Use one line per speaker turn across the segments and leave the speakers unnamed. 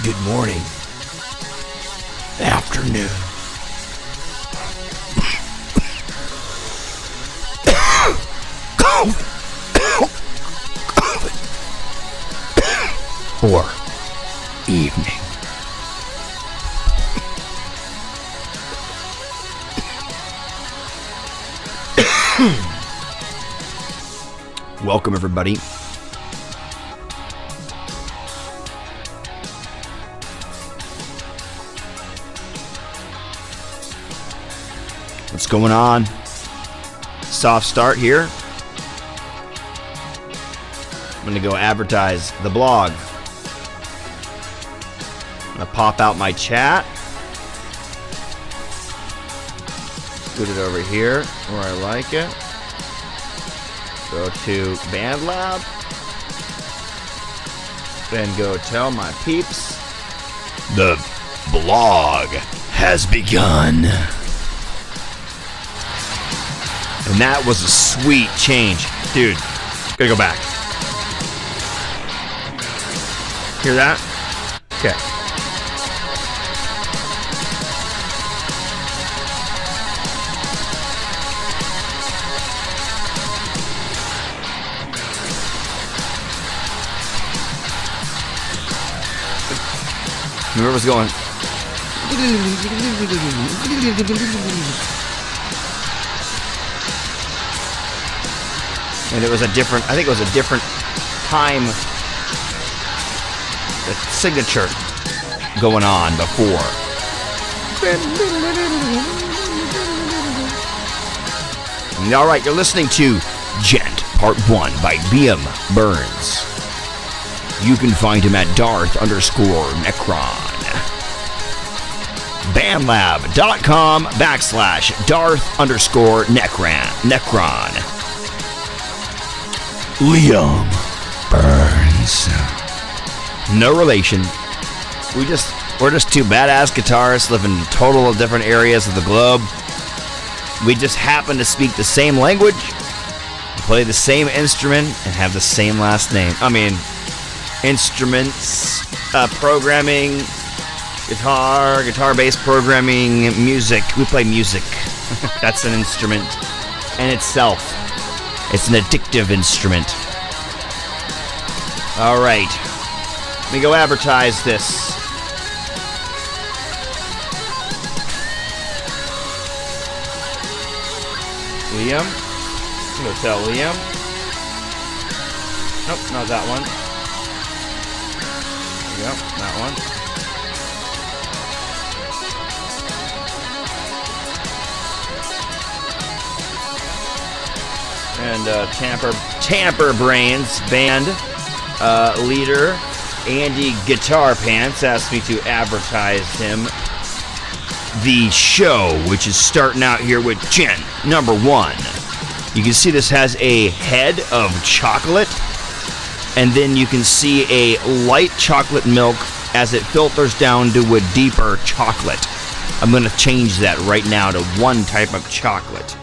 Good morning. Afternoon. Or evening. Welcome, everybody. What's going on? Soft start here. I'm going to go advertise the blog. I'm going to pop out my chat. Scoot it over here where I like it. Go to BandLab. Then go tell my peeps the blog has begun. And that was a sweet change. Dude, gotta go back. Hear that? Okay. Remember what's going? And it was a different, I think it was a different time, the signature going on before. All right, you're listening to Gent Part 1 by IdiOtBlog. You can find him at Darth_Necron. BandLab.com/Darth_Necron. Liam Burns. No relation. We're just two badass guitarists living in total different areas of the globe. We just happen to speak the same language, play the same instrument, and have the same last name. I mean, instruments, programming, guitar-based programming, music. We play music. That's an instrument in itself. It's an addictive instrument. All right. Let me go advertise this. Liam. I'm going to tell Liam. Nope, not that one. Yep, that one. And Tamper Brains band leader Andy Guitar Pants asked me to advertise him. The show, which is starting out here with Gen number 1. You can see this has a head of chocolate, and then you can see a light chocolate milk as it filters down to a deeper chocolate. I'm going to change that right now to one type of chocolate.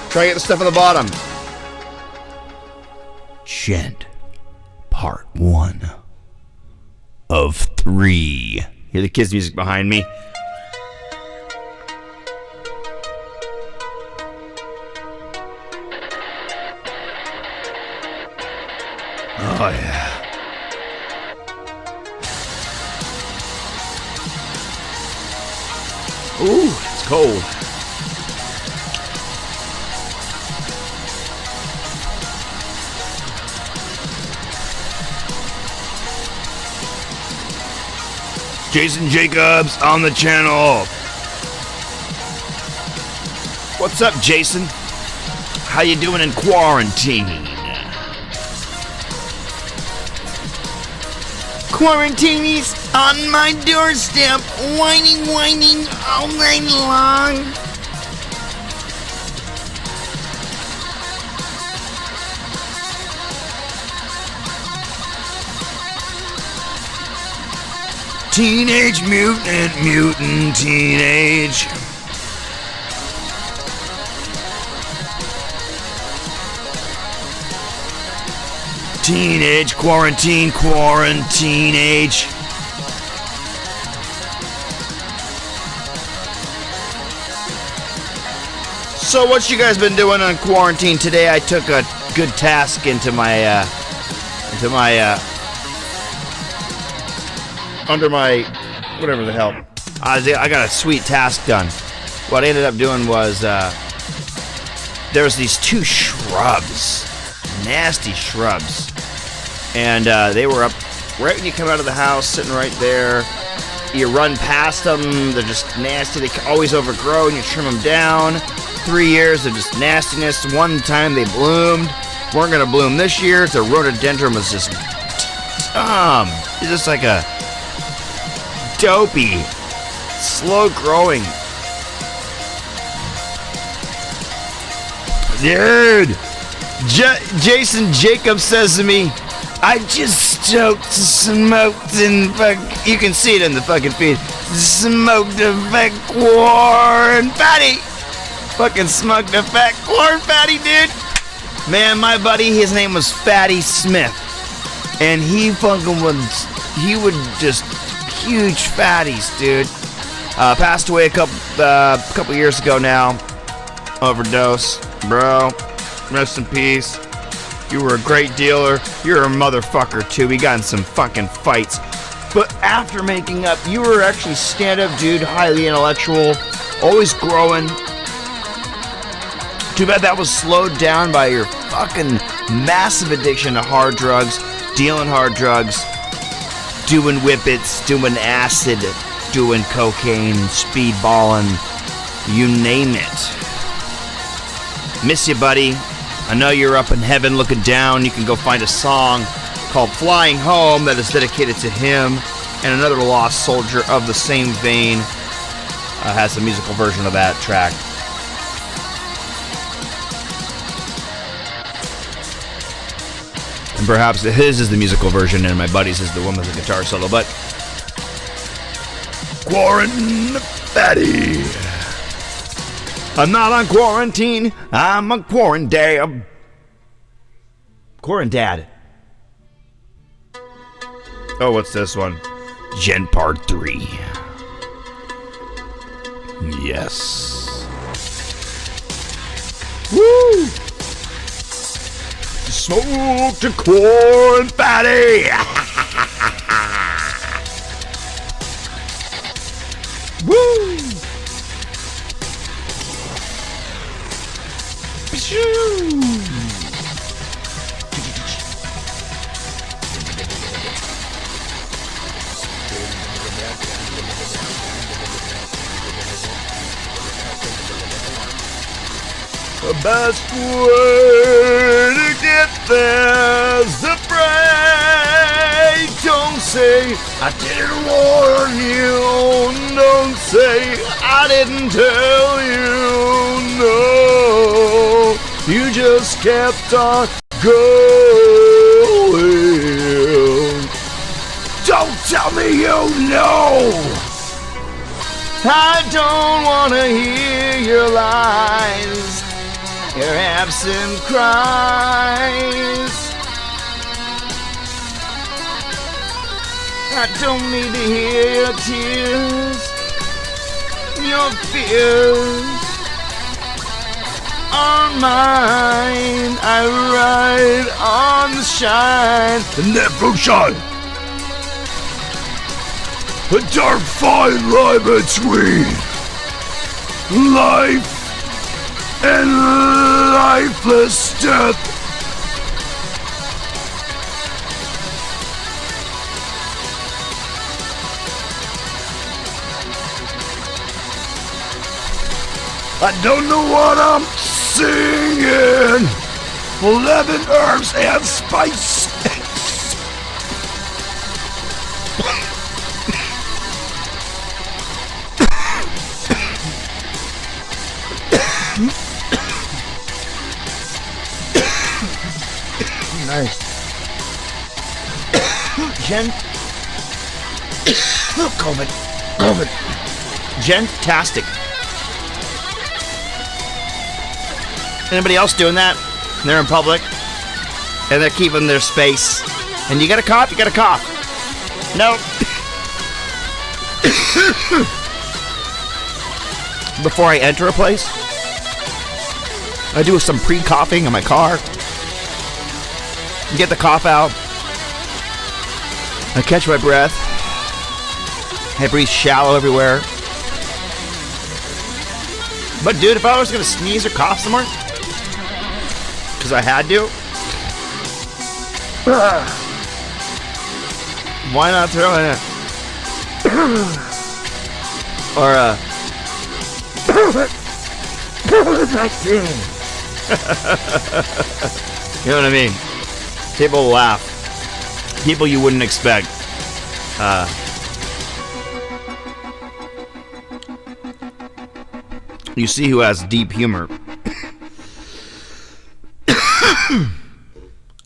Try to get the stuff on the bottom. Gent, Part 1 of 3. Hear the kids' music behind me. Oh, yeah. Ooh, it's cold. Jason Jacobs on the channel. What's up, Jason? How you doing in quarantine? Quarantinis on my doorstep, whining all night long. Teenage mutant teenage. Teenage quarantine age. So what you guys been doing on quarantine today? I took a good task into my under my whatever the hell. I got a sweet task done. What I ended up doing was there's these two shrubs, nasty shrubs. And they were up right when you come out of the house, sitting right there. You run past them, they're just nasty. They always overgrow, and you trim them down. 3 years of just nastiness. One time they bloomed. Weren't going to bloom this year. The rhododendron was just dumb. It's just like a dopey, slow growing. Dude, Jason Jacobs says to me, I just smoked and you can see it in the fucking feed. Smoked a fat corn patty. Fucking smoked a fat corn patty, dude. Man, my buddy, his name was Fatty Smith. And he would just huge fatties, dude. Passed away a couple years ago now. Overdose. Bro, rest in peace. You were a great dealer. You're a motherfucker, too. We got in some fucking fights. But after making up, you were actually stand-up dude, highly intellectual, always growing. Too bad that was slowed down by your fucking massive addiction to hard drugs, dealing hard drugs, doing whippets, doing acid, doing cocaine, speedballing, you name it. Miss you, buddy. I know you're up in heaven looking down. You can go find a song called Flying Home that is dedicated to him, and another lost soldier of the same vein has a musical version of that track. And perhaps his is the musical version and my buddy's is the one with the guitar solo, but Quarantine Fatty. I'm not on quarantine, I'm on quarantine. Quarantad. Oh, what's this one? Gen Part 3. Yes. Woo! Smoked a corn fatty. Woo! The best way to get there's the pray. Don't say I didn't warn you. Don't say I didn't tell you. No, you just kept on going. Don't tell me you know. I don't want to hear your lies, your absent cries. I don't need to hear your tears, your fears are mine. I ride on the shine, the never shine. A dark fine line between life and lifeless death. I don't know what I'm singing. 11 herbs and spice. Nice. Jen. COVID. Gentastic. Anybody else doing that? They're in public and they're keeping their space. And you got a cough? You got a cough. No. Before I enter a place, I do some pre-coughing in my car. Get the cough out. I catch my breath. I breathe shallow everywhere. But dude, if I was gonna sneeze or cough somewhere, because I had to, why not throw in it? Or vaccine. You know what I mean? People laugh. People you wouldn't expect. You see who has deep humor.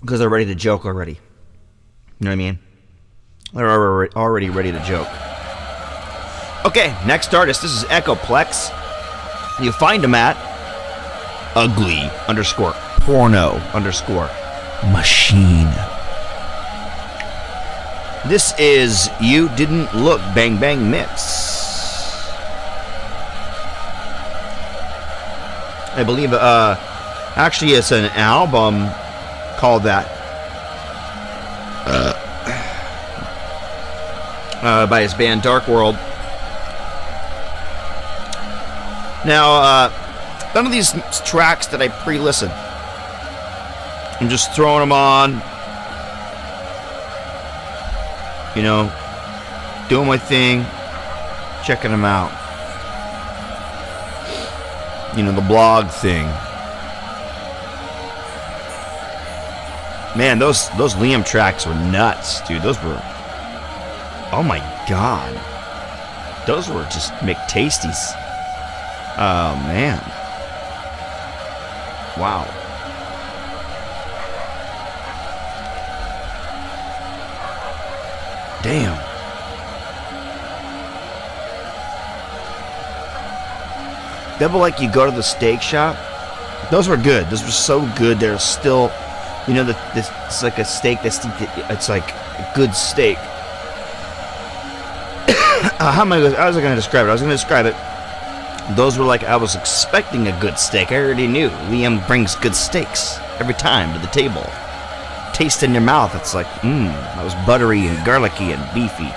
Because they're ready to joke already. You know what I mean? They're already ready to joke. Okay, next artist. This is Echoplex. You find him at ugly_porno_machine. This is You Didn't Look Bang Bang Mix. I believe, actually it's an album called that. By his band Dark World. Now, none of these tracks that I pre-listen. I'm just throwing them on. You know, doing my thing, checking them out. You know, the blog thing. Man, those Liam tracks were nuts, dude. Those were, oh my god, those were just McTasties. Oh man, wow. Damn. Double like you go to the steak shop. Those were good. Those were so good. They're still, you know, it's like a steak it's like a good steak. How am I going to describe it? I was going to describe it. Those were like I was expecting a good steak. I already knew. Liam brings good steaks every time to the table. Taste in your mouth. It's like, that was buttery and garlicky and beefy.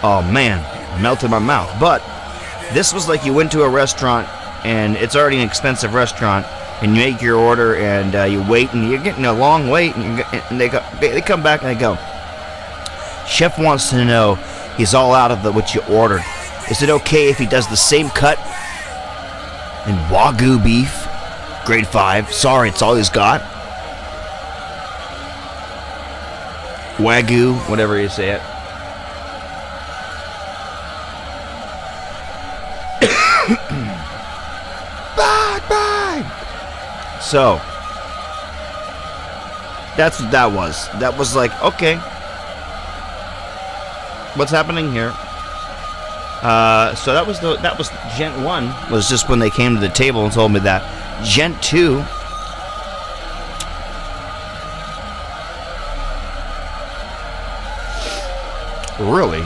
Oh man, melted in my mouth. But this was like you went to a restaurant and it's already an expensive restaurant, and you make your order and you wait and you're getting a long wait, and they come back and they go, chef wants to know, he's all out of what you ordered. Is it okay if he does the same cut in Wagyu beef, grade 5? Sorry, it's all he's got. Wagyu, whatever you say it. Bye. So, that's what that was. That was like, okay, what's happening here? So that was Gent 1 was just when they came to the table and told me that. Gent 2 really?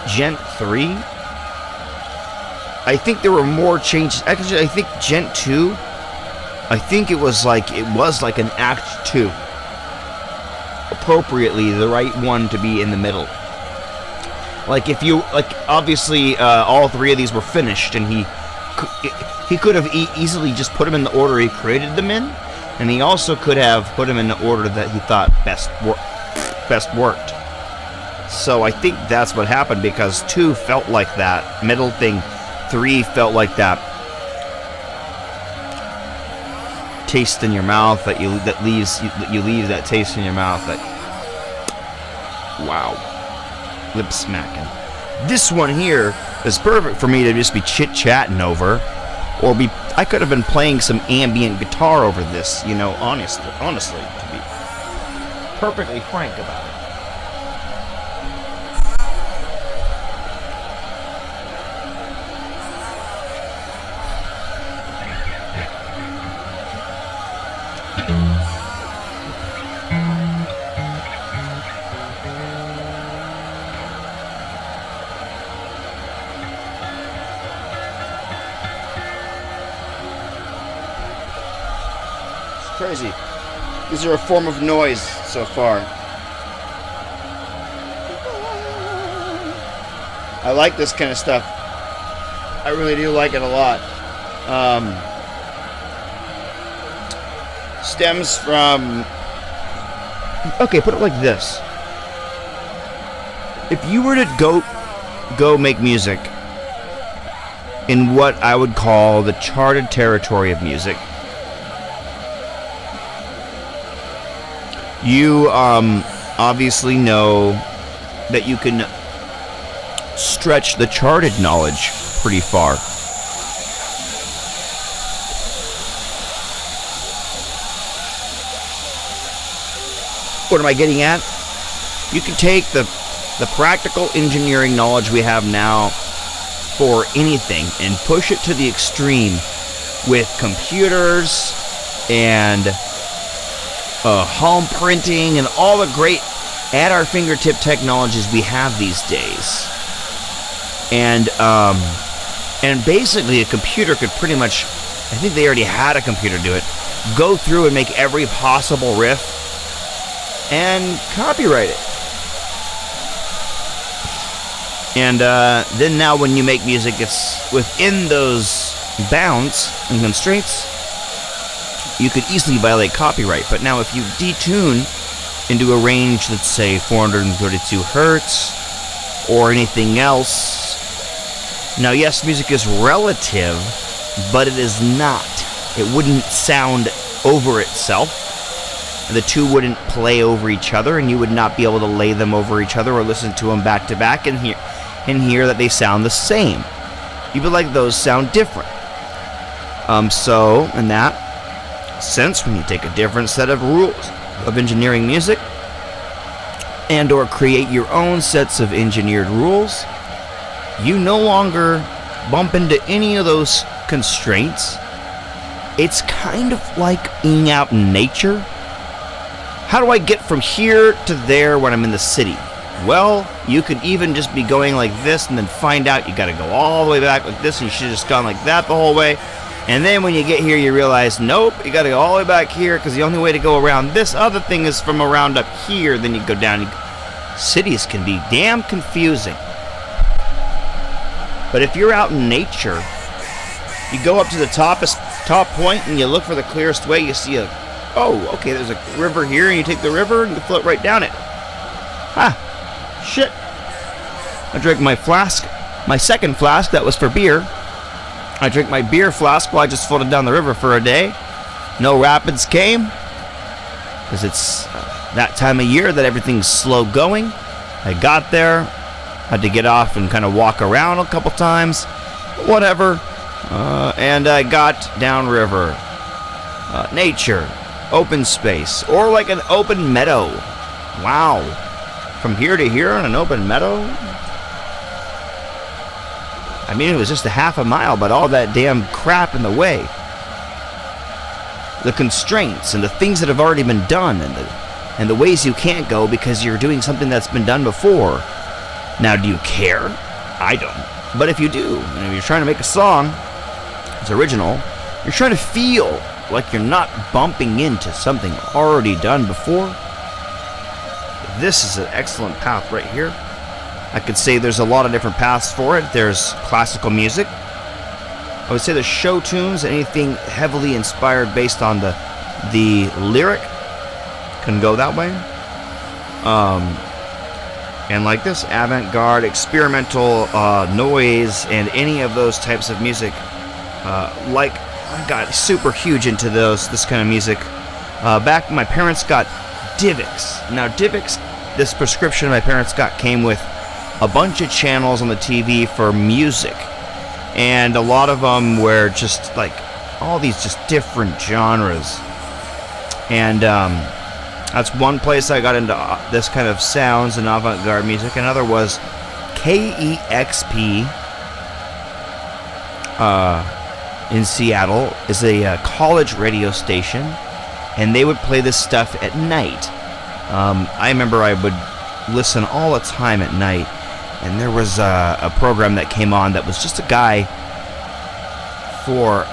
Gent 3? I think there were more changes. Actually, I think Gent 2, I think it was like an Act 2. Appropriately, the right one to be in the middle. Like if you, like obviously all three of these were finished, and he could have easily just put them in the order he created them in, and he also could have put them in the order that he thought best worked. So I think that's what happened, because 2 felt like that middle thing 3 felt like that taste in your mouth that you leave that taste in your mouth that, wow, lip smacking. This one here is perfect for me to just be chit-chatting over, or I could have been playing some ambient guitar over this, you know, honestly, to be perfectly frank about it. Crazy. These are a form of noise so far. I like this kind of stuff. I really do like it a lot. Stems from... Okay, put it like this. If you were to go make music in what I would call the charted territory of music, you obviously know that you can stretch the charted knowledge pretty far. What am I getting at? You can take the practical engineering knowledge we have now for anything and push it to the extreme with computers and home printing and all the great at our fingertip technologies we have these days. And basically a computer could pretty much, I think they already had a computer do it, go through and make every possible riff and copyright it. And then now when you make music, it's within those bounds and constraints, you could easily violate copyright. But now if you detune into a range that's, say, 432 hertz or anything else, now yes, music is relative, but it is not. It wouldn't sound over itself. The two wouldn't play over each other, and you would not be able to lay them over each other or listen to them back to back and hear that they sound the same. You would like those sound different. So in that sense, when you take a different set of rules of engineering music and or create your own sets of engineered rules, you no longer bump into any of those constraints. It's kind of like being out in nature. How do I get from here to there when I'm in the city? Well, you could even just be going like this and then find out you got to go all the way back like this, and you should have just gone like that the whole way. And then when you get here, you realize, nope, you got to go all the way back here because the only way to go around this other thing is from around up here. Then you go down. Cities can be damn confusing. But if you're out in nature, you go up to the top point and you look for the clearest way. You see okay, there's a river here, and you take the river and you float right down it. Shit. I drank my flask, my second flask that was for beer. I drank my beer flask while I just floated down the river for a day. No rapids came, because it's that time of year that everything's slow going. I got there, had to get off and kind of walk around a couple times, whatever, and I got downriver. Nature, open space, or like an open meadow. Wow. From here to here on an open meadow? I mean, it was just a half a mile, but all that damn crap in the way. The constraints and the things that have already been done and the ways you can't go because you're doing something that's been done before. Now, do you care? I don't. But if you do, and if you're trying to make a song, it's original, you're trying to feel like you're not bumping into something already done before, this is an excellent path right here. I could say there's a lot of different paths for it. There's classical music. I would say the show tunes, anything heavily inspired based on the lyric can go that way. And like this avant-garde, experimental noise, and any of those types of music, like I got super huge into this kind of music. Back my parents got DivX. Now DivX, this prescription my parents got came with a bunch of channels on the TV for music, and a lot of them were just like all these just different genres. And that's one place I got into this kind of sounds and avant-garde music. Another was KEXP in Seattle, is a college radio station, and they would play this stuff at night. I remember I would listen all the time at night, and there was a program that came on that was just a guy for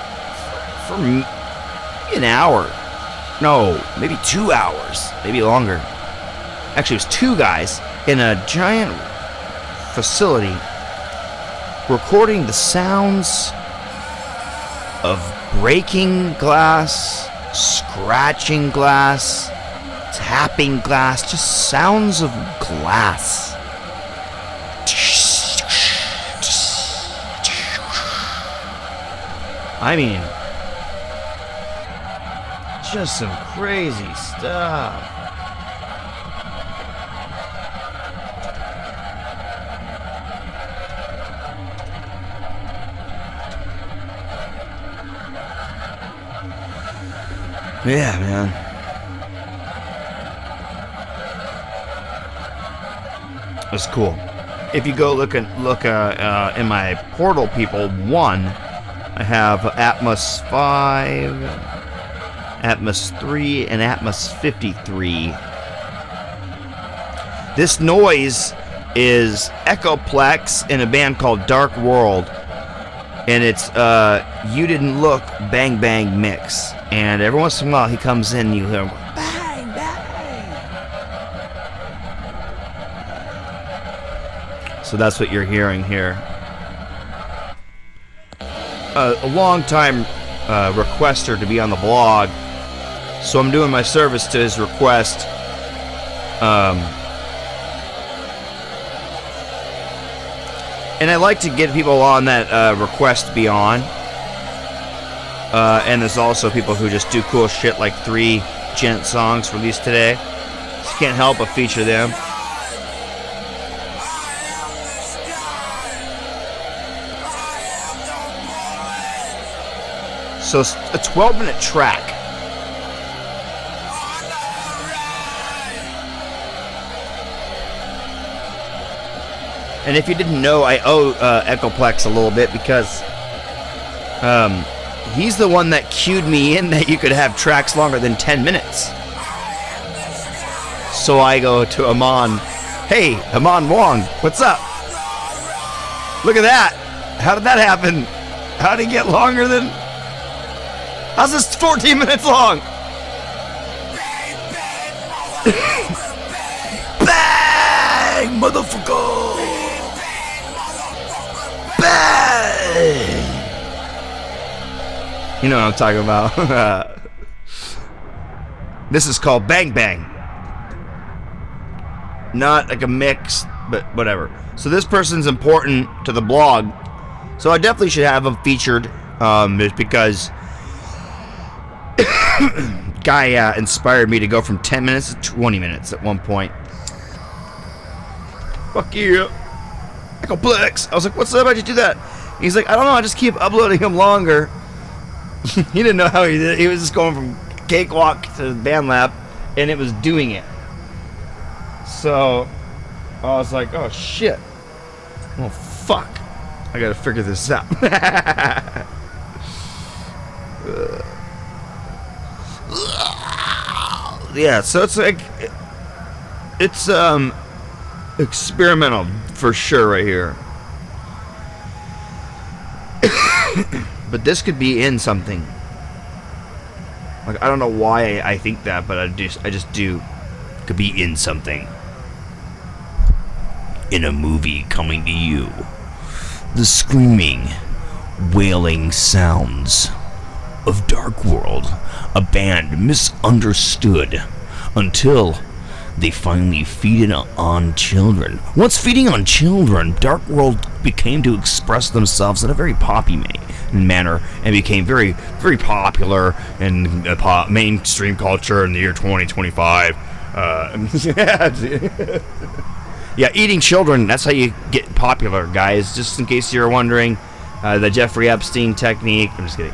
an hour. No, maybe 2 hours, maybe longer. Actually, it was two guys in a giant facility recording the sounds of breaking glass, scratching glass, tapping glass, just sounds of glass. I mean, just some crazy stuff. Yeah, man. That's cool. If you go look in my Portal People 1, I have Atmos 5, Atmos 3, and Atmos 53. This noise is Echoplex in a band called Dark World, and it's You Didn't Look Bang Bang Mix. And every once in a while he comes in and you hear him go, bang, bang. So that's what you're hearing here. A long time requester to be on the blog, so I'm doing my service to his request. And I like to get people on that request to be on. And there's also people who just do cool shit, like 3 gent songs released today. Just can't help but feature them. So it's a 12-minute track. And if you didn't know, I owe Echoplex a little bit because he's the one that cued me in that you could have tracks longer than 10 minutes. So I go to Amon, hey, Amon Wong, what's up? Look at that. How did that happen? How did it get longer than... How's this 14 minutes long? Bang, motherfucker! Bang! You know what I'm talking about. This is called Bang Bang. Not like a mix, but whatever. So this person's important to the blog, so I definitely should have him featured, just because guy inspired me to go from 10 minutes to 20 minutes at one point. Fuck you, Echoplex. I was like, what's up? How'd you do that? He's like, I don't know, I just keep uploading them longer. He didn't know how he did it. He was just going from Cakewalk to BandLab, and it was doing it. So I was like, oh shit. Well, fuck. I gotta figure this out. Yeah, so it's like, it's experimental for sure right here. But this could be in something. Like, I don't know why I think that, but I just do. Could be in something. In a movie coming to you. The screaming, wailing sounds of Dark World, a band misunderstood until they finally feed it on children. Once feeding on children, Dark World became to express themselves in a very poppy manner and became very, very popular in mainstream culture in the year 2025. Yeah, eating children, that's how you get popular, guys. Just in case you're wondering, the Jeffrey Epstein technique. I'm just kidding.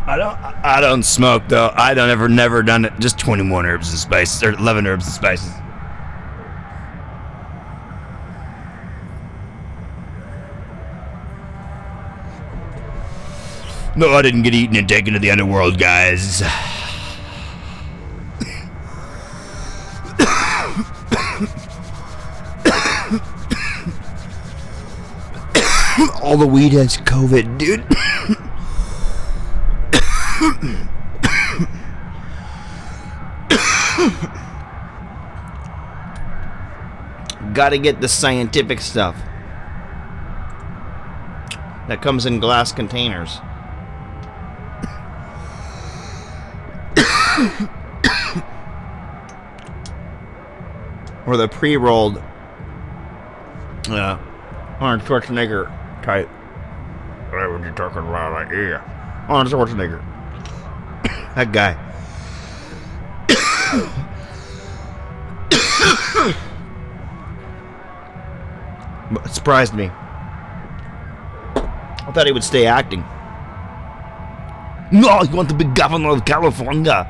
I don't smoke though. I don't never done it. Just 21 herbs and spices, or 11 herbs and spices. No, I didn't get eaten and taken to the underworld, guys. All the weed has COVID, dude. Gotta get the scientific stuff that comes in glass containers. Or the pre-rolled Arnold Schwarzenegger type. Whatever you're talking about, like, yeah. Arnold Schwarzenegger. That guy. It surprised me. I thought he would stay acting. No, you want to be governor of California.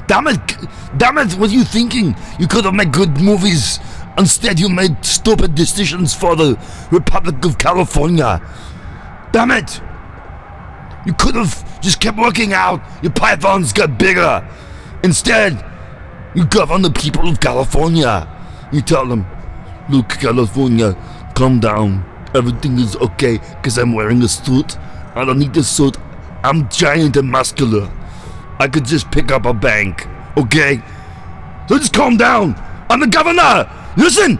Damn it, what are you thinking? You could have made good movies. Instead, you made stupid decisions for the Republic of California. Damn it. You could have just kept working out. Your pythons got bigger. Instead, you govern the people of California. You tell them, look, California, calm down. Everything is okay because I'm wearing a suit. I don't need a suit. I'm giant and muscular. I could just pick up a bank, okay? So just calm down. I'm the governor. Listen,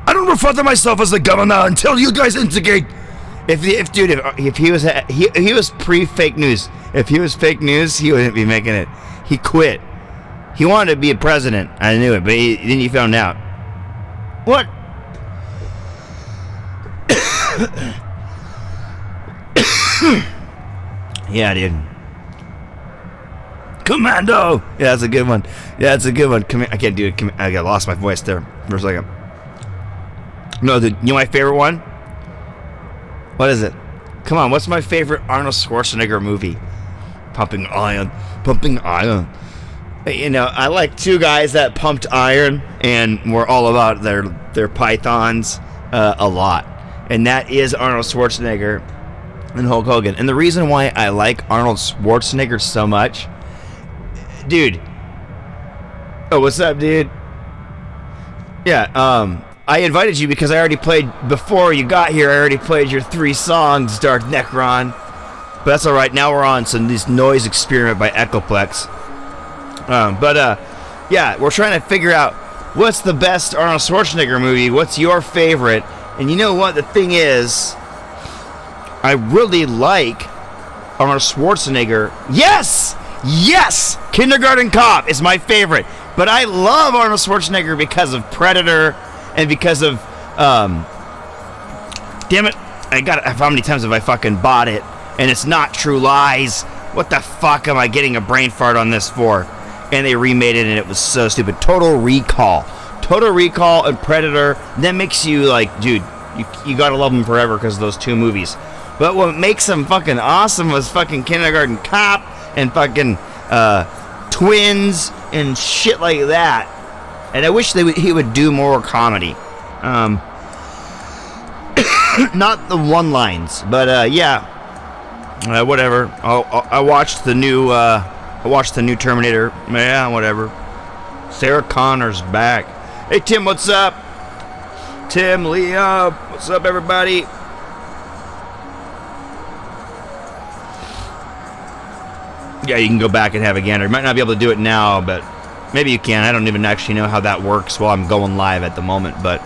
I don't refer to myself as the governor until you guys instigate. If he was pre-fake news. If he was fake news, he wouldn't be making it. He quit. He wanted to be a president. I knew it, but then he found out. What? Yeah, dude. Commando! Yeah, that's a good one. I can't do it. I got lost my voice there for a second. No, you know my favorite one? What is it? Come on, what's my favorite Arnold Schwarzenegger movie? Pumping Iron. You know, I like two guys that pumped iron and were all about their pythons a lot. And that is Arnold Schwarzenegger and Hulk Hogan. And the reason why I like Arnold Schwarzenegger so much, dude. Oh, what's up, dude? Yeah, I invited you because I already played, before you got here, I already played your 3 songs, Dark Necron. But that's alright, now we're on some this noise experiment by Echoplex. Yeah, we're trying to figure out what's the best Arnold Schwarzenegger movie, what's your favorite. And you know what, the thing is, I really like Arnold Schwarzenegger. Yes! Kindergarten Cop is my favorite. But I love Arnold Schwarzenegger because of Predator and because of, damn it, how many times have I fucking bought it? And it's not True Lies. What the fuck am I getting a brain fart on this for? And they remade it and it was so stupid. Total Recall and Predator. That makes you like, dude, you gotta love them forever because of those 2 movies. But what makes them fucking awesome was fucking Kindergarten Cop and fucking Twins and shit like that. And I wish he would do more comedy. Not the one-lines, but yeah. Whatever. I watched the new Terminator. Yeah, whatever. Sarah Connor's back. Hey Tim, what's up? Tim, Leo, what's up, everybody? Yeah, you can go back and have a gander. You might not be able to do it now, but maybe you can. I don't even actually know how that works while I'm going live at the moment, but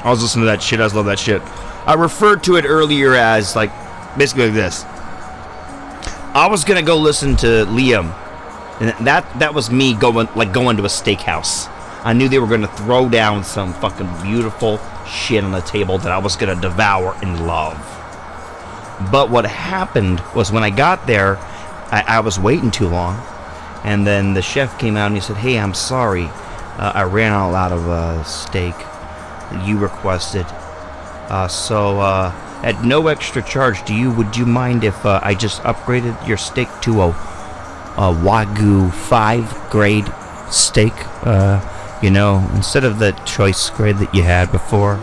I was listening to that shit. I just love that shit. I referred to it earlier as like basically like this. I was gonna go listen to Liam, and that was me going to a steakhouse. I knew they were gonna throw down some fucking beautiful shit on the table that I was gonna devour and love. But what happened was when I got there, I was waiting too long, and then the chef came out and he said, "Hey, I'm sorry, I ran out of steak that you requested. So at no extra charge, would you mind if I just upgraded your steak to a Wagyu 5 grade steak? Instead of the choice grade that you had before."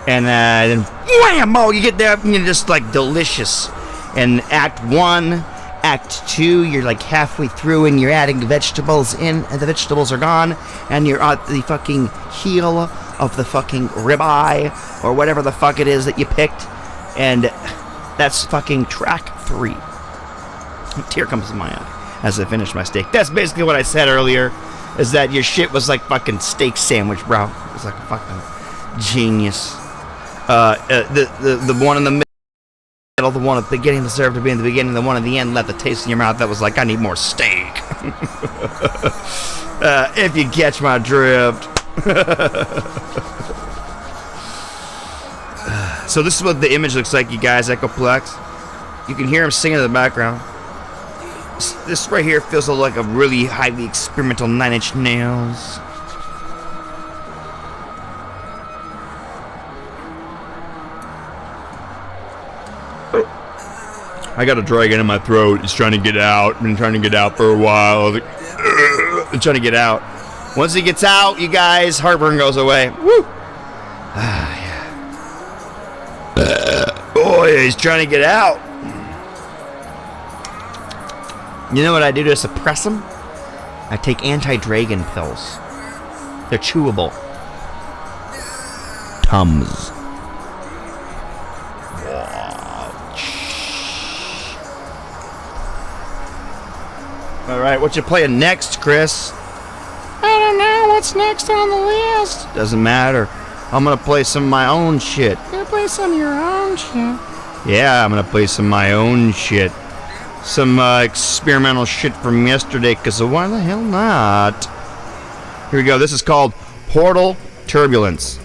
And then whammo, you get there and you're just like delicious. And Act 1, Act 2, you're like halfway through and you're adding vegetables in, and the vegetables are gone, and you're at the fucking heel of the fucking ribeye or whatever the fuck it is that you picked, and that's fucking track 3. A tear comes to my eye as I finish my steak. That's basically what I said earlier, is that your shit was like fucking steak sandwich, bro. It was like a fucking genius. The one in the middle, the one at the beginning deserved to be in the beginning, the one at the end left the taste in your mouth that was like, I need more steak. If you catch my drift. So this is what the image looks like, you guys. Echoplex. You can hear him singing in the background. This right here feels like a really highly experimental 9 Inch Nails. I got a dragon in my throat. It's trying to get out. I've been trying to get out for a while. I'm trying to get out. Once he gets out, you guys, heartburn goes away. Woo! Boy, he's trying to get out. You know what I do to suppress him? I take anti-dragon pills. They're chewable. Tums. Alright, what you playing next, Chris? I don't know what's next on the list. Doesn't matter. I'm gonna play some of my own shit. You're gonna play some of your own shit? Yeah, I'm gonna play some of my own shit. Some experimental shit from yesterday, because why the hell not? Here we go. This is called Portal Turbulence.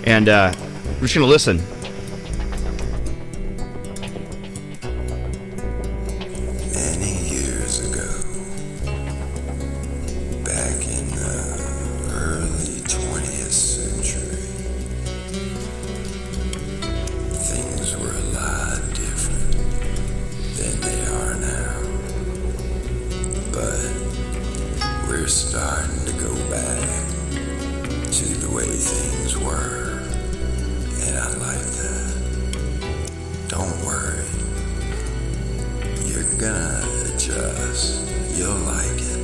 And we're just gonna listen.
Starting to go back to the way things were, and I like that. Don't worry, you're gonna adjust. You'll like it,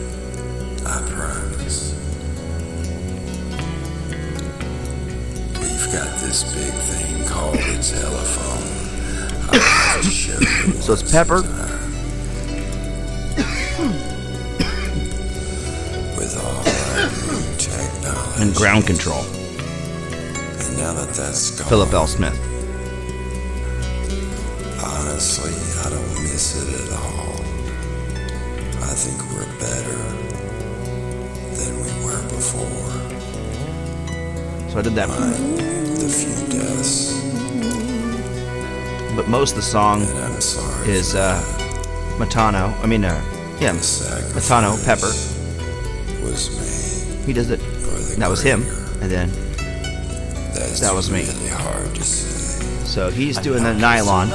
I promise. We've got this big thing called a telephone. I'll have to show you.
So it's Pepper. And ground control.
And now that that's gone,
Philip L. Smith.
Honestly, I don't miss it at all. I think we're better than we were before.
So I did that.
The few deaths.
But most of the song is Matano. Matano, Pepper.
Was me.
He does it. That was him, and then that was me.
Really hard to say.
So he's doing the nylon.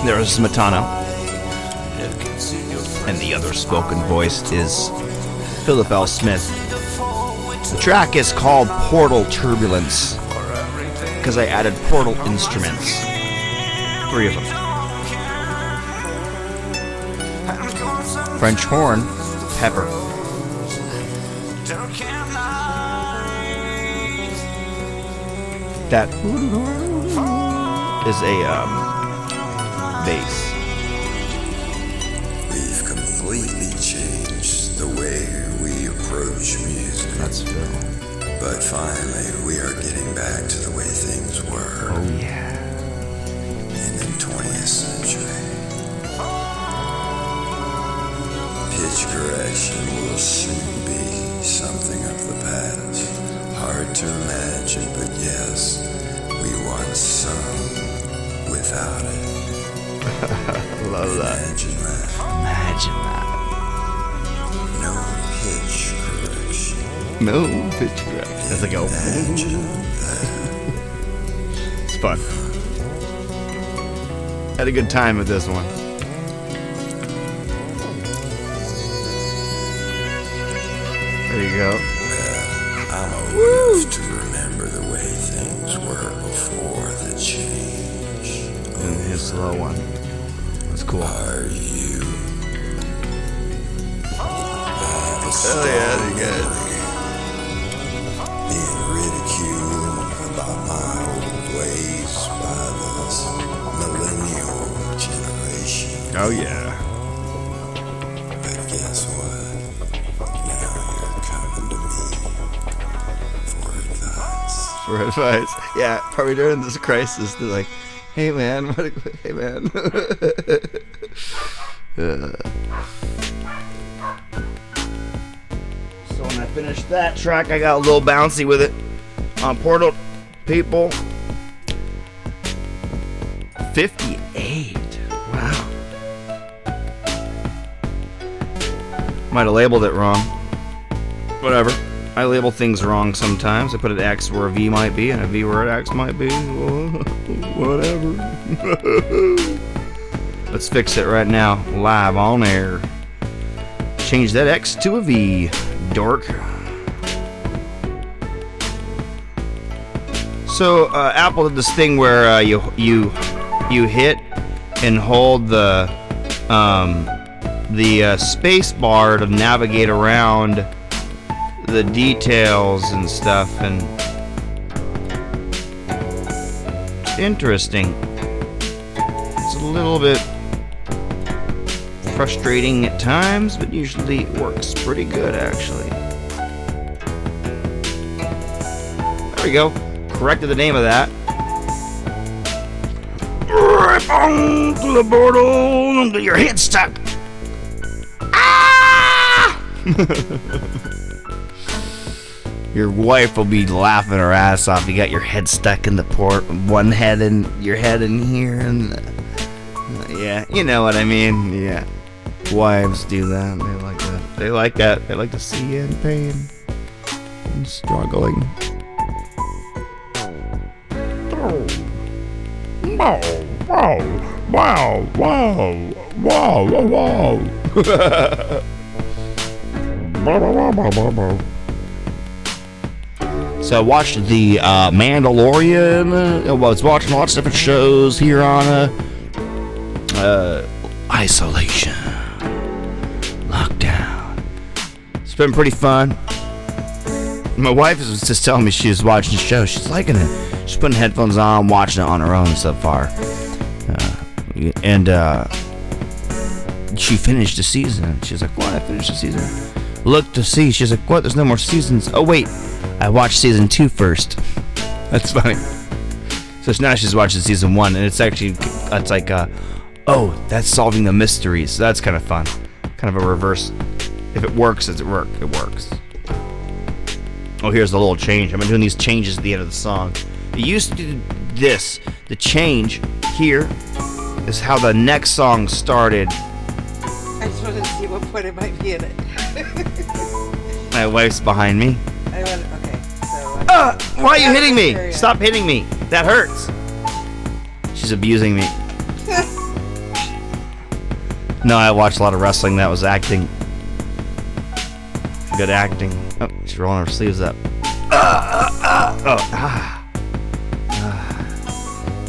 There was Matano, and the other spoken voice is Philip L. Smith. The track is called Portal Turbulence because I added portal instruments, 3 of them. French horn, Pepper. That is a bass.
We've completely changed the way we approach music.
That's Phil.
But finally, we are getting back to the way things were.
Oh, yeah.
In the 20th century. Pitch correction will soon be something of the past. Hard to imagine, but yes, we once sung without it.
Love that.
Imagine that.
Imagine that.
No pitch correction.
No pitch correction. That's like a...
Imagine that.
It's fun. Had a good time with this one. There you go.
Well, I'm old enough to remember the way things were before the change.
And his slow one. That's cool.
Are you?
Oh yeah, you good.
Being ridiculed about my old ways by this millennial generation.
Oh yeah.
But guess what? Now you're coming to me for advice.
For advice. Yeah, probably during this crisis, they're like, hey man, hey man. So when I finished that track, I got a little bouncy with it. On Portal, people. 58. Wow. Might have labeled it wrong. Whatever. I label things wrong sometimes. I put an X where a V might be and a V where an X might be. Whatever. Let's fix it right now, live on air. Change that X to a V, dork. So Apple did this thing where you hit and hold the space bar to navigate around the details and stuff, and it's interesting. It's a little bit frustrating at times, but usually it works pretty good, actually. There we go. Corrected the name of that. Right on to the portal, get your head stuck. Ah! Your wife will be laughing her ass off. You got your head stuck in the port, one head in your head in here, and yeah, you know what I mean. Yeah, wives do that. They like that. They like that. They like to see you in pain and struggling. Wow! Wow! Wow! Wow! Wow! Wow! So I watched the Mandalorian. I was watching lots of different shows here on isolation, lockdown. It's been pretty fun. My wife was just telling me she was watching the show. She's liking it. She's putting headphones on, watching it on her own so far. And she finished the season. She's like, "What? I finished the season." Look to see. She's like, "What? There's no more seasons." Oh wait. I watched season 2 first. That's funny. So now she's watching season 1, and it's like, oh, that's solving the mysteries. So that's kind of fun. Kind of a reverse. If it works, it works. Oh, here's the little change. I've been doing these changes at the end of the song. It used to do this. The change here is how the next song started.
I just wanted to see what point it might be in it.
My wife's behind me.
Okay, so...
Why are you hitting me? Stop hitting me. That hurts. She's abusing me. No, I watched a lot of wrestling. That was acting. Good acting. Oh, she's rolling her sleeves up.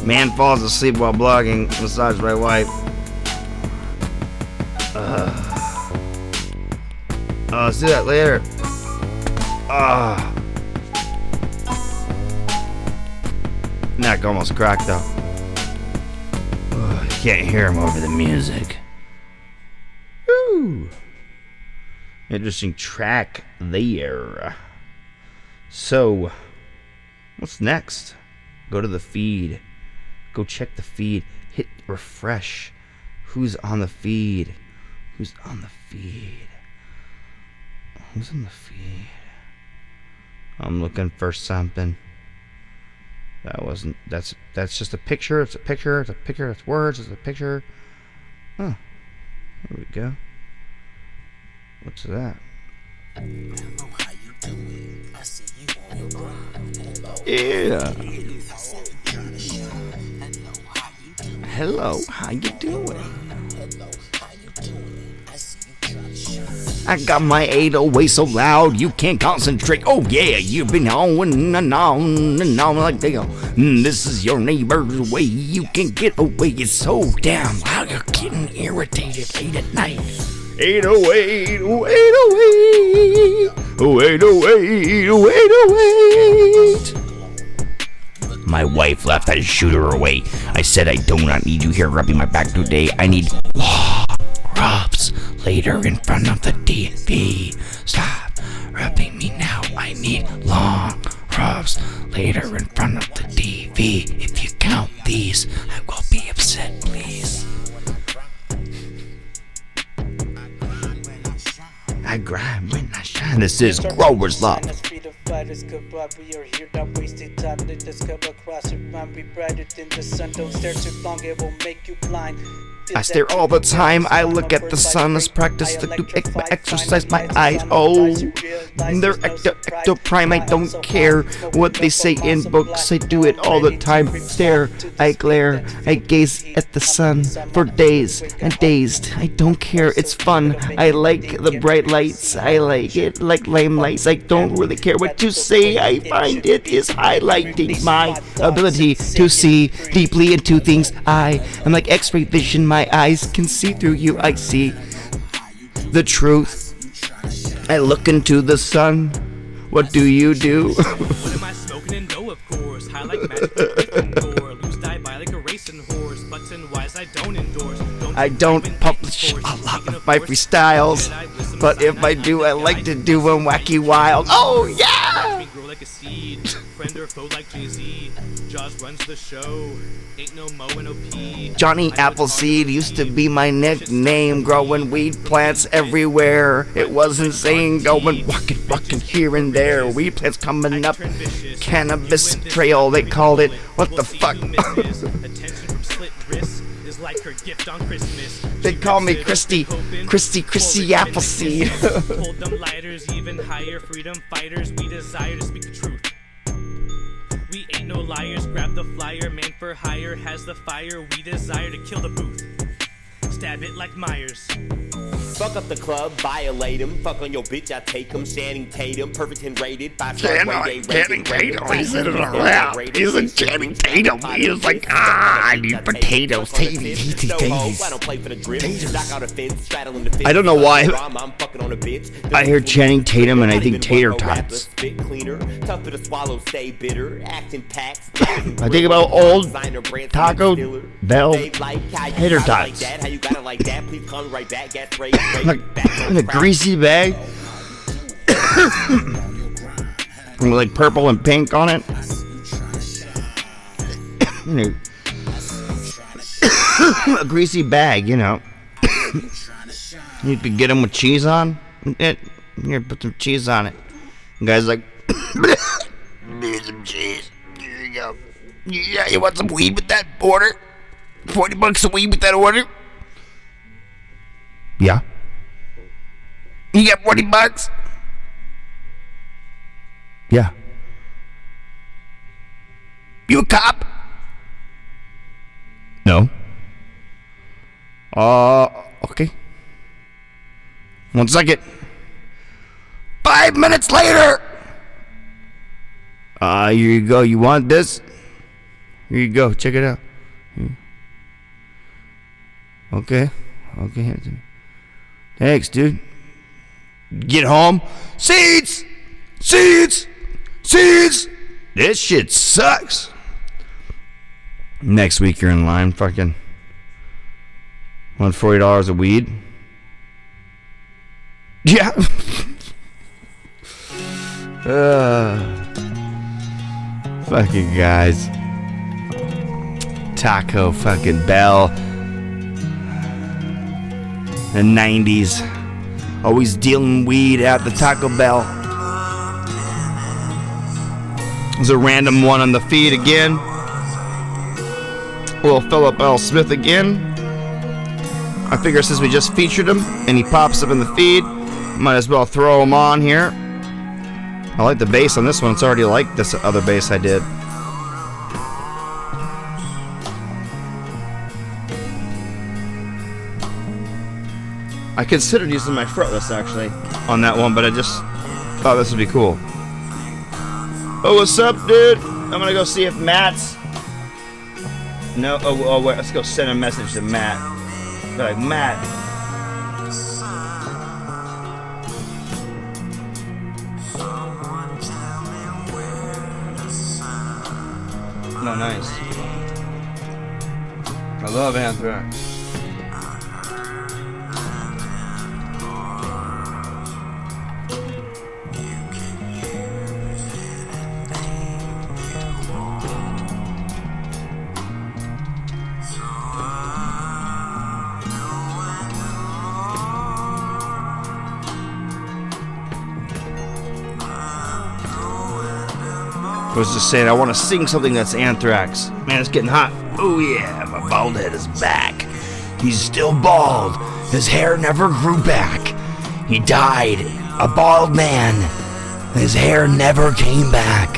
Man falls asleep while blogging. Massage my wife. I'll see that later. Neck almost cracked though. You can't hear him over the music. Woo! Interesting track there. So, what's next? Go to the feed. Go check the feed. Hit refresh. Who's on the feed? Who's on the feed? Who's on the feed? I'm looking for something. That's just a picture. It's a picture. It's a picture. It's words. It's a picture. Huh. There we go. What's that? Yeah. Hello, how you doing? I got my 808 so loud you can't concentrate. Oh yeah, you've been on and on like they go. This is your neighbor's way. You can get away. It's so damn loud. You're getting irritated late at night. 808, 808, 808, 808. My wife left. I had to shoot her away. I said I do not need you here rubbing my back today. I need long rubs later in front of the TV. Stop rubbing me now. I need long rubs later in front of the TV. If you count these, I will be upset, please. I grind when I shine. This is Grower's Love.
Fighters could we are here, not wasting time. Let us come across your mind. Be brighter than the sun. Don't stare too long, it will make you blind.
I stare all the time. I look at the sun as practice to exercise my eyes. Oh, they're ectoprime. I don't care what they say in books. I do it all the time. Stare, I glare, I gaze at the sun for days and dazed. I don't care. It's fun. I like the bright lights. I like it like lame lights. I don't really care what you say. I find it is highlighting my ability to see deeply into things. I am like X-ray vision. My eyes can see through you. I see the truth. I look into the sun. What do you do?
What am I smoking and no, of course. High like magic to Gryffindor. Loose die by like a racing horse. Button wise I don't endorse.
I don't publish a lot of my freestyles, but if I do, I like to do them wacky wild. Oh yeah!
Grow like a seed. Friend or foe like Jay-Z. Jaws runs the show. Ain't no Mo and OP.
Johnny Appleseed used to be my nickname. Growing weed plants everywhere. It was insane. Going walking here and there. Weed plants coming up. Cannabis trail, they called it. What the fuck?
Attention from slit wrists is like her gift on Christmas.
They call me Christy Appleseed.
Hold them lighters even higher. Freedom fighters, we desire to speak the truth. We ain't no liars, grab the flyer. Man for hire has the fire. We desire to kill the booth. Stab it like Myers.
Fuck up the club, violate him. Fuck on your bitch, I take him. Channing Tatum, perfect and rated.
Channing Tatum, he said it around. He's like Channing Tatum. He was like, I need potatoes. I don't know why. I hear Channing Tatum and I think tater tots. I think about old Taco Bell tater tots. Like in a greasy bag with like purple and pink on it. You know, a greasy bag, you know. You could get them with cheese on it. Here, put some cheese on it. And guy's like, need some cheese. Here you go. Yeah, you want some weed with that order? $40 a weed with that order? Yeah. You got $40? Yeah. You a cop? No. Okay. 1 second. 5 minutes later. Here you go. You want this? Here you go. Check it out. Okay. Okay, hand it to me. Thanks, dude. Get home. Seeds! Seeds! Seeds! This shit sucks. Next week you're in line, fucking want $40 a weed? Yeah. Fucking guys. Taco fucking Bell. The 90s. Always dealing weed at the Taco Bell. There's a random one on the feed again. Little Philip L. Smith again. I figure since we just featured him and he pops up in the feed, might as well throw him on here. I like the bass on this one. It's already like this other bass I did. I considered using my fretless actually on that one, but I just thought this would be cool. Oh, what's up, dude? I'm gonna go see if Matt's. No, oh wait, let's go send a message to Matt. Be like, Matt. No, nice. I love Anthrax. I was just saying, I want to sing something that's Anthrax. Man, it's getting hot. Oh yeah, my bald head is back. He's still bald. His hair never grew back. He died a bald man. His hair never came back.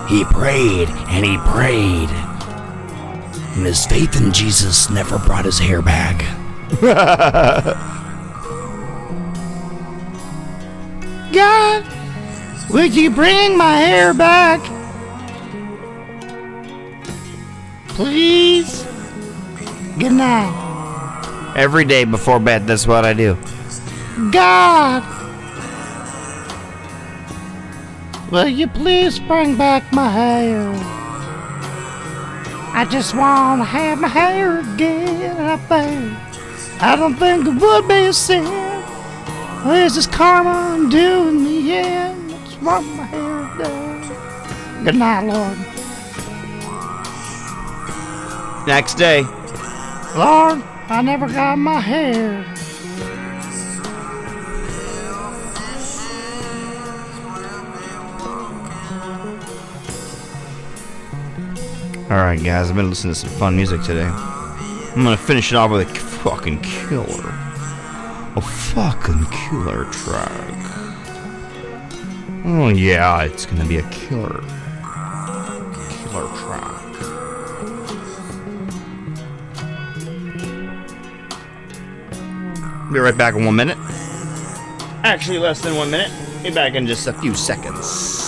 He prayed and he prayed. And his faith in Jesus never brought his hair back. God, would you bring my hair back? Please? Good night. Every day before bed, that's what I do. God, will you please bring back my hair? I just want to have my hair again. I don't think it would be a sin. Where's this karma doing me in? I just want my hair done. Good night, Lord. Next day. Lord, I never got my hair. Alright guys, I've been listening to some fun music today. I'm gonna finish it off with a fucking killer. A fucking killer track. Oh yeah, it's gonna be a killer track. Be right back in 1 minute. Actually, less than 1 minute. Be back in just a few seconds.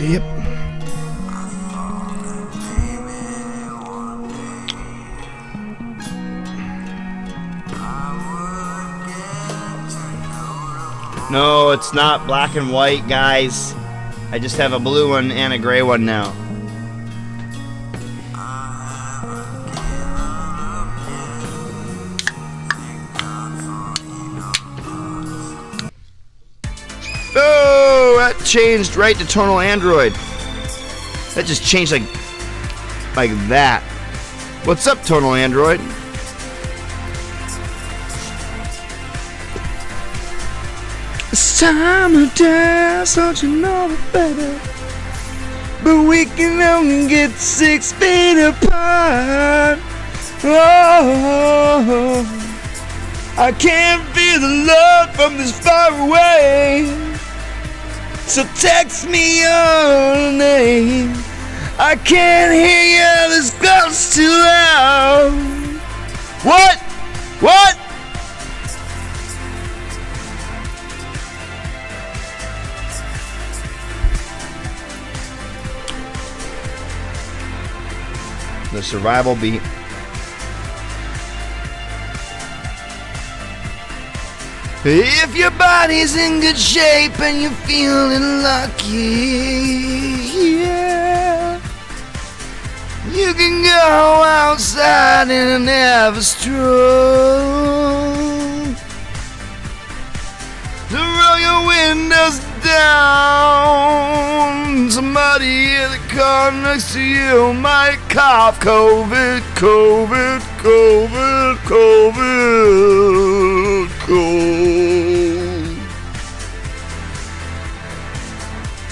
Yep. No, it's not black and white, guys. I just have a blue one and a gray one now. Oh, that changed right to tonal Android. That just changed like that. What's up, tonal Android? It's time to dance, don't you know it, baby? But we can only get 6 feet apart. Oh, I can't feel the love from this far away. So text me your name. I can't hear you, this girl's too loud. What? What? The survival beat. If your body's in good shape and you're feeling lucky, yeah, you can go outside and have a stroll. To roll your windows down. Somebody in the car next to you might cough. COVID, COVID, COVID, COVID, COVID.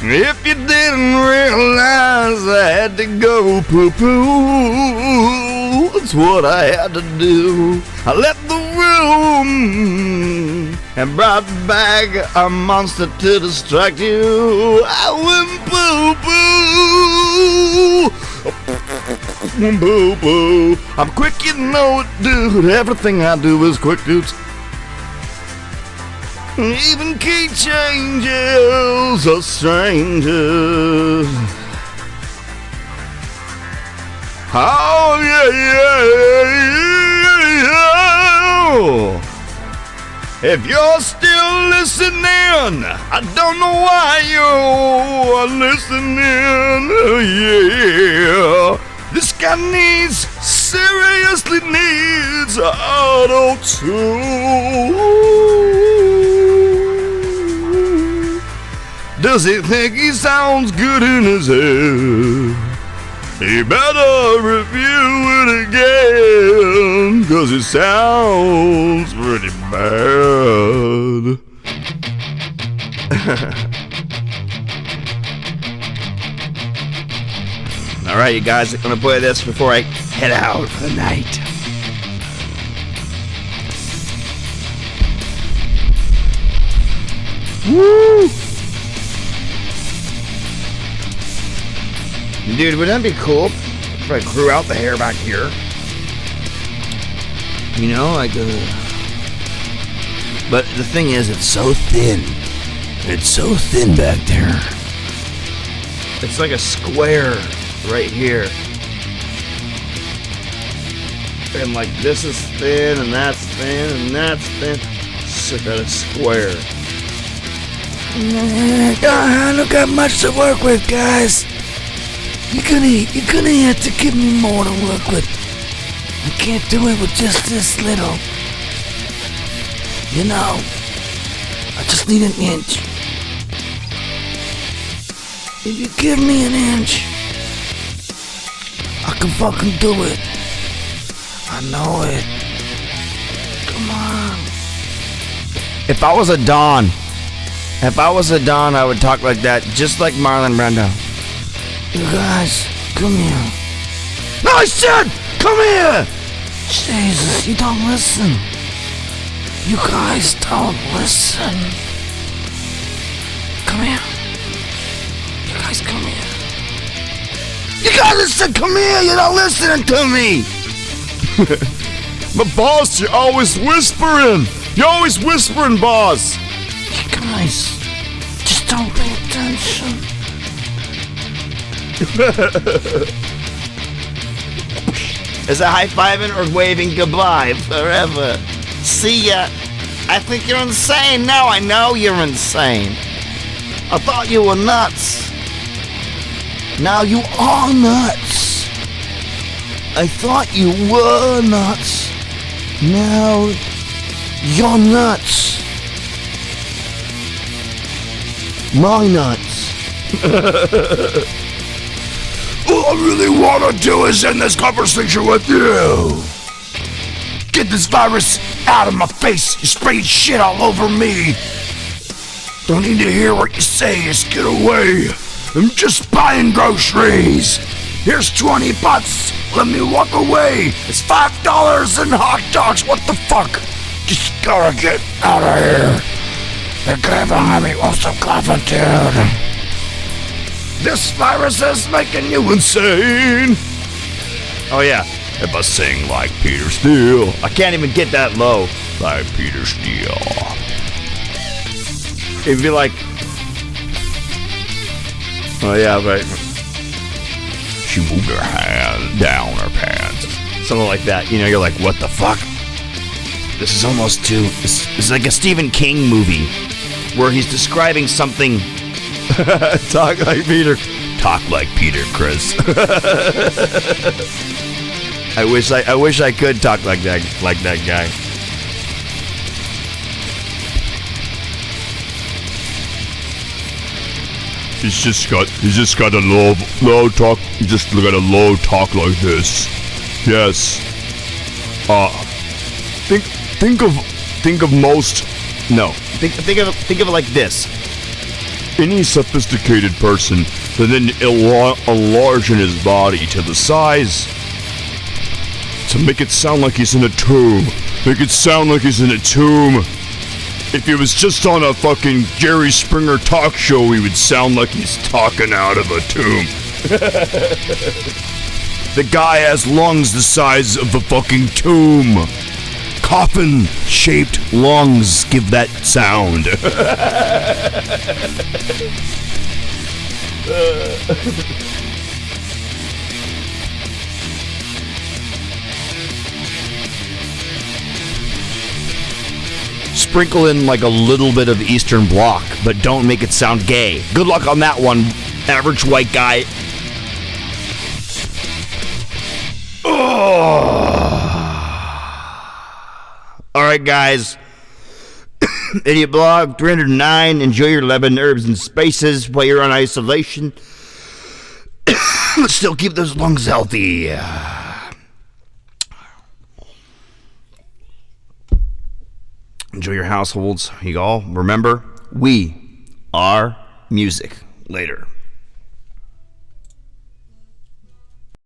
If you didn't realize I had to go poo-poo, that's what I had to do. I left the room and brought back a monster to distract you. I went poo-poo, poo-poo. I'm quick, you know it, dude. Everything I do is quick, dudes. Even key changes are strangers. Oh yeah, yeah, yeah. If you're still listening, I don't know why you are listening. Yeah, this guy seriously needs auto-tune. Does he think he sounds good in his head? He better review it again, 'cause it sounds pretty bad. Alright, you guys, I'm gonna play this before I head out for the night. Woo! Dude, wouldn't that be cool if I grew out the hair back here? You know, like but the thing is, it's so thin. It's so thin back there. It's like a square right here. And like this is thin, and that's thin, and that's thin. It's like a square. I don't got much to work with, guys. You're gonna have to give me more to work with. I can't do it with just this little. You know, I just need an inch. If you give me an inch, I can fucking do it. I know it. Come on. If I was a Don, I would talk like that, just like Marlon Brando. You guys, come here. No, I said, come here! Jesus, you don't listen. You guys don't listen. Come here. You guys, come here. You guys said, come here, you're not listening to me! But boss, you're always whispering. You're always whispering, boss. You guys, just don't pay attention. Is it high-fiving or waving goodbye forever? See ya. I think you're insane. Now I know you're insane. I thought you were nuts. Now you are nuts. I thought you were nuts. Now you're nuts. My nuts. All I really want to do is end this conversation with you. Get this virus out of my face. You sprayed shit all over me. Don't need to hear what you say. Just get away. I'm just buying groceries. Here's 20 bucks. Let me walk away. It's $5 in hot dogs. What the fuck? just gotta get out of here. The guy behind me wants to coughing, dude. This virus is making you insane. Oh yeah, if I sing like Peter Steele, I can't even get that low. Like Peter Steele. It'd be like, oh yeah, right. She moved her hand down her pants. Something like that. You know, you're like, what the fuck? This is almost too... This is like a Stephen King movie where he's describing something. Talk like Peter. Talk like Peter, Chris. I wish I could talk like that guy. He's just got a low talk. He just got a low talk like this. Yes. Think of most. No. Think of it like this. Any sophisticated person that then enlarging his body to the size to make it sound like he's in a tomb. Make it sound like he's in a tomb. If he was just on a fucking Jerry Springer talk show, he would sound like he's talking out of a tomb. The guy has lungs the size of a fucking tomb. Coffin-shaped lungs give that sound. Sprinkle in like a little bit of Eastern Bloc, but don't make it sound gay. Good luck on that one, average white guy. Alright, guys. IdiOtBlog 309. Enjoy your lemon, herbs, and spices while you're on isolation. Still keep those lungs healthy. Enjoy your households. You all remember, we are music. Later.